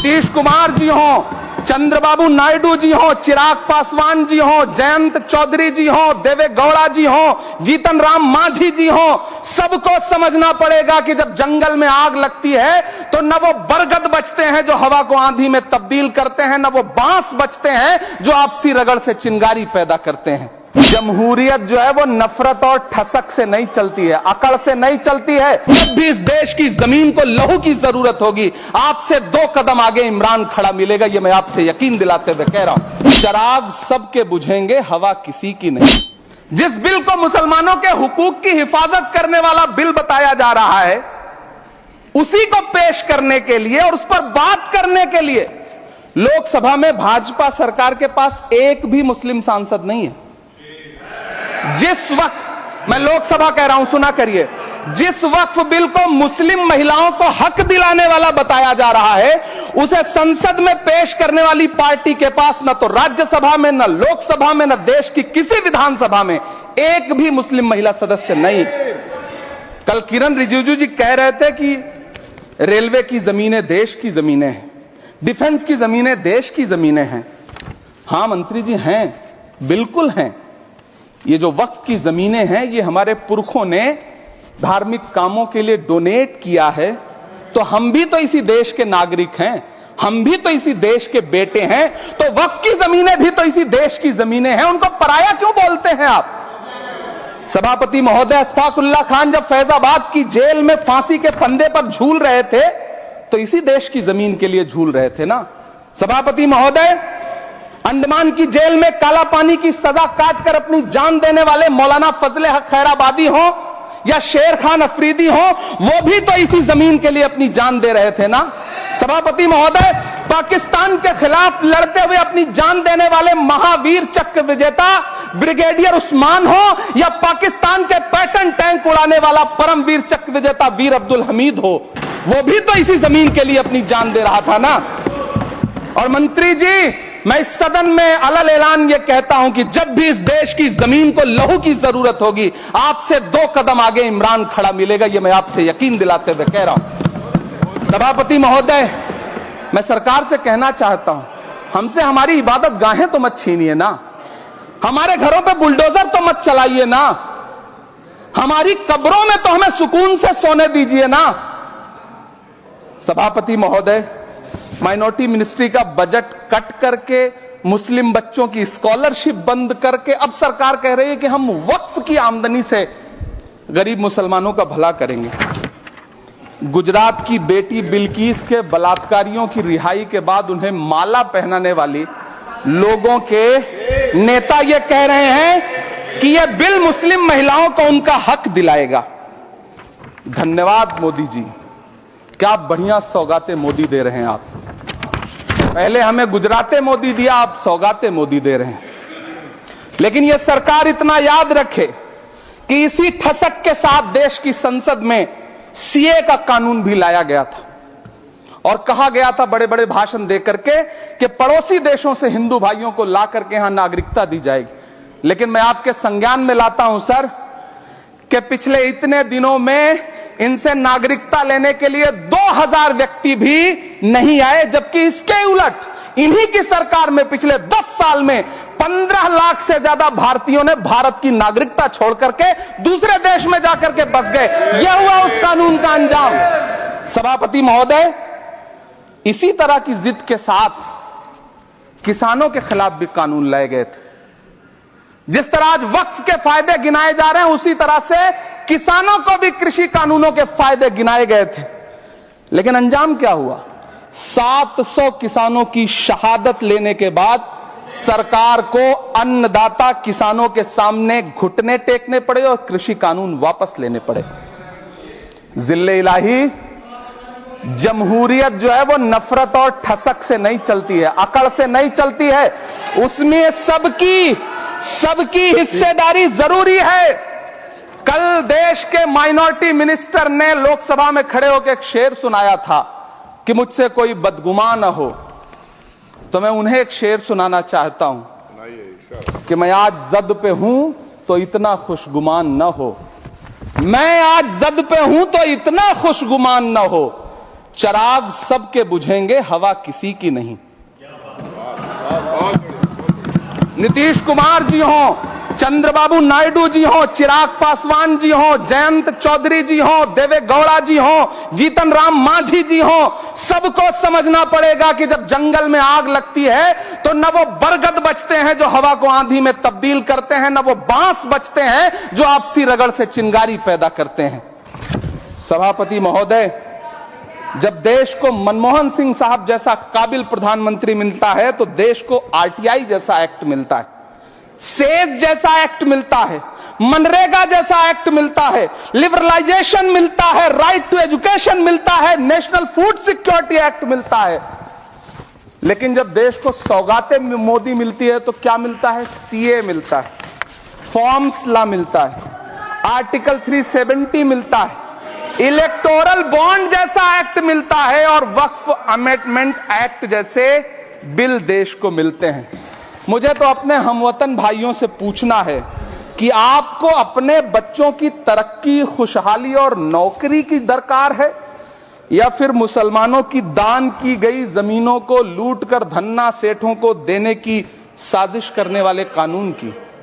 नीतीश कुमार जी हों, चंद्रबाबू नायडू जी हों, चिराग पासवान जी हों, जयंत चौधरी जी हों, देवे गौड़ा जी हों, जीतन राम मांझी जी हों, सबको समझना पड़ेगा कि जब जंगल में आग लगती है तो न वो बरगद बचते हैं जो हवा को आंधी में तब्दील करते हैं, न वो बांस बचते हैं जो आपसी रगड़ से चिंगारी पैदा करते हैं। जमहूरियत जो है वो नफरत और ठसक से नहीं चलती है, अकड़ से नहीं चलती है। जब भी इस देश की जमीन को लहू की जरूरत होगी, आपसे 2 कदम आगे इमरान खड़ा मिलेगा, ये मैं आपसे यकीन दिलाते हुए कह रहा हूं। चिराग सबके बुझेंगे, हवा किसी की नहीं। जिस बिल को मुसलमानों के हुकूक की हिफाजत करने वाला बिल बताया जा रहा है, उसी को पेश करने के लिए और उस पर बात करने के लिए लोकसभा में भाजपा सरकार के पास एक भी मुस्लिम सांसद नहीं है। जिस वक्त मैं लोकसभा कह रहा हूं, सुना करिए, जिस वक्फ बिल को मुस्लिम महिलाओं को हक दिलाने वाला बताया जा रहा है, उसे संसद में पेश करने वाली पार्टी के पास न तो राज्यसभा में, न लोकसभा में, न देश की किसी विधानसभा में एक भी मुस्लिम महिला सदस्य नहीं। कल किरण रिजिजू जी कह रहे थे कि रेलवे की जमीनें देश की जमीनें हैं, डिफेंस की जमीनें देश की जमीनें हैं। हां मंत्री जी हैं, बिल्कुल हैं। ये जो वक्फ की जमीनें हैं, ये हमारे पुरखों ने धार्मिक कामों के लिए डोनेट किया है, तो हम भी तो इसी देश के नागरिक हैं, हम भी तो इसी देश के बेटे हैं, तो वक्फ की जमीनें भी तो इसी देश की जमीनें हैं, उनको पराया क्यों बोलते हैं आप? सभापति महोदय अशफाकुल्लाह खान जब फैजाबाद की जेल में फांसी के फंदे पर झूल रहे थे, तो इसी देश की जमीन के लिए झूल रहे थे ना। सभापति महोदय, अंडमान की जेल में काला पानी की सजा काटकर अपनी जान देने वाले मौलाना फजले हक खैराबादी हो या शेर खान अफरीदी हो, वो भी तो इसी जमीन के लिए अपनी जान दे रहे थे ना। सभापति महोदय, पाकिस्तान के खिलाफ लड़ते हुए अपनी जान देने वाले महावीर चक्र विजेता ब्रिगेडियर उस्मान हो या पाकिस्तान के पैटर्न टैंक उड़ाने वाला परमवीर चक्र विजेता वीर अब्दुल हमीद हो, वो भी तो इसी जमीन के लिए अपनी जान दे रहा था ना। और मंत्री जी, मैं इस सदन में अलल ऐलान ये कहता हूं कि जब भी इस देश की जमीन को लहू की जरूरत होगी, आपसे 2 कदम आगे इमरान खड़ा मिलेगा, ये मैं आपसे यकीन दिलाते हुए कह रहा हूं। सभापति महोदय, मैं सरकार से कहना चाहता हूं, हमसे हमारी इबादत गाहें तो मत छीनिए ना, हमारे घरों पे बुलडोजर तो मत चलाइए ना, हमारी कब्रों में तो हमें सुकून से सोने दीजिए ना। सभापति महोदय, माइनॉरिटी मिनिस्ट्री का बजट कट करके, मुस्लिम बच्चों की स्कॉलरशिप बंद करके अब सरकार कह रही है कि हम वक्फ की आमदनी से गरीब मुसलमानों का भला करेंगे। गुजरात की बेटी बिल्किस के बलात्कारियों की रिहाई के बाद उन्हें माला पहनाने वाली लोगों के नेता ये कह रहे हैं कि यह बिल मुस्लिम महिलाओं को उनका हक दिलाएगा। धन्यवाद मोदी जी, क्या बढ़िया सौगातें मोदी दे रहे हैं आप। पहले हमें गुजराते मोदी दिया, आप सौगाते मोदी दे रहे हैं। लेकिन यह सरकार इतना याद रखे कि इसी ठसक के साथ देश की संसद में सीए का कानून भी लाया गया था और कहा गया था बड़े बड़े भाषण देकर के कि पड़ोसी देशों से हिंदू भाइयों को ला करके यहां नागरिकता दी जाएगी। लेकिन मैं आपके संज्ञान में लाता हूं सर कि पिछले इतने दिनों में इनसे नागरिकता लेने के लिए 2000 व्यक्ति भी नहीं आए, जबकि इसके उलट इन्हीं की सरकार में पिछले 10 साल में 15 लाख से ज्यादा भारतीयों ने भारत की नागरिकता छोड़ करके दूसरे देश में जाकर के बस गए। यह हुआ उस कानून का अंजाम। सभापति महोदय, इसी तरह की जिद के साथ किसानों के खिलाफ भी कानून लाए गए थे। जिस तरह आज वक्फ के फायदे गिनाए जा रहे हैं, उसी तरह से किसानों को भी कृषि कानूनों के फायदे गिनाए गए थे। लेकिन अंजाम क्या हुआ? 700 किसानों की शहादत लेने के बाद सरकार को अन्नदाता किसानों के सामने घुटने टेकने पड़े और कृषि कानून वापस लेने पड़े। जिल्ले इलाही, जमहूरियत जो है वो नफरत और ठसक से नहीं चलती है, अकड़ से नहीं चलती है। उसमें सबकी हिस्सेदारी जरूरी है। कल देश के माइनॉरिटी मिनिस्टर ने लोकसभा में खड़े होकर एक शेर सुनाया था कि मुझसे कोई बदगुमा न हो, तो मैं उन्हें एक शेर सुनाना चाहता हूं कि मैं आज जद पे हूं तो इतना खुशगुमान न हो, मैं आज जद पे हूं तो इतना खुशगुमान न हो, चिराग सबके बुझेंगे, हवा किसी की नहीं। नीतीश कुमार जी हो, चंद्रबाबू नायडू जी हो, चिराग पासवान जी हो, जयंत चौधरी जी हो, देवे गौड़ा जी हो, जीतन राम मांझी जी हो, सबको समझना पड़ेगा कि जब जंगल में आग लगती है तो न वो बरगद बचते हैं जो हवा को आंधी में तब्दील करते हैं, न वो बांस बचते हैं जो आपसी रगड़ से चिंगारी पैदा करते हैं। सभापति महोदय, जब देश को मनमोहन सिंह साहब जैसा काबिल प्रधानमंत्री मिलता है तो देश को आरटीआई जैसा एक्ट मिलता है, सेज जैसा एक्ट मिलता है, मनरेगा जैसा एक्ट मिलता है, लिबरलाइजेशन मिलता है, राइट टू एजुकेशन मिलता है, नेशनल फूड सिक्योरिटी एक्ट मिलता है। लेकिन जब देश को सौगातें मोदी मिलती है तो क्या मिलता है? सीए मिलता है, फॉर्म्स लॉ मिलता है, आर्टिकल 370 मिलता है, इलेक्टोरल बॉन्ड जैसा एक्ट मिलता है और वक्फ अमेंडमेंट एक्ट जैसे बिल देश को मिलते हैं। मुझे तो अपने हमवतन भाइयों से पूछना है कि आपको अपने बच्चों की तरक्की, खुशहाली और नौकरी की दरकार है या फिर मुसलमानों की दान की गई जमीनों को लूटकर धन्ना सेठों को देने की साजिश करने वाले कानून की?